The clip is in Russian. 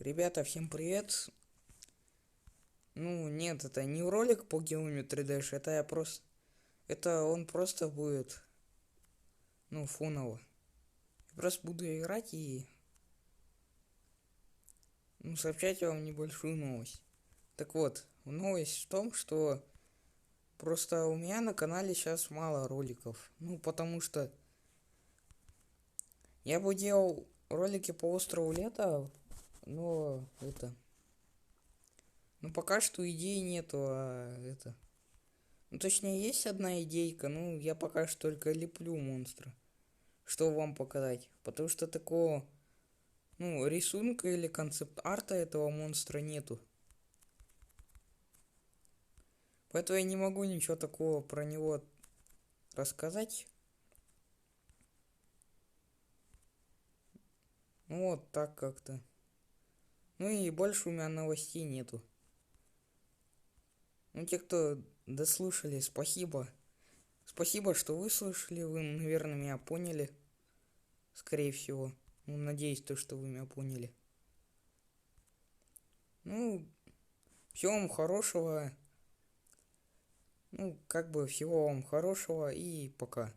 Ребята, всем привет. Ну, нет, это не ролик по геометрии Dash, это я просто... Это он просто будет, ну, фоново. Я просто буду играть и, ну, сообщать вам небольшую новость. Так вот, новость в том, что просто у меня на канале сейчас мало роликов. Ну, потому что я бы делал ролики по острову Лета, но это... Ну, пока что идей нету, Ну, точнее, есть одна идейка, ну, я пока что только леплю монстра. Что вам показать? Потому что такого, ну, рисунка или концепт-арта этого монстра нету. Поэтому я не могу ничего такого про него рассказать. Ну, вот так как-то. Ну и больше у меня новостей нету. Ну, те, кто дослушали, спасибо. Спасибо, что выслушали. Вы, наверное, меня поняли. Скорее всего. Ну, надеюсь, то, что вы меня поняли. Ну, всего вам хорошего. Ну, как бы всего вам хорошего и пока.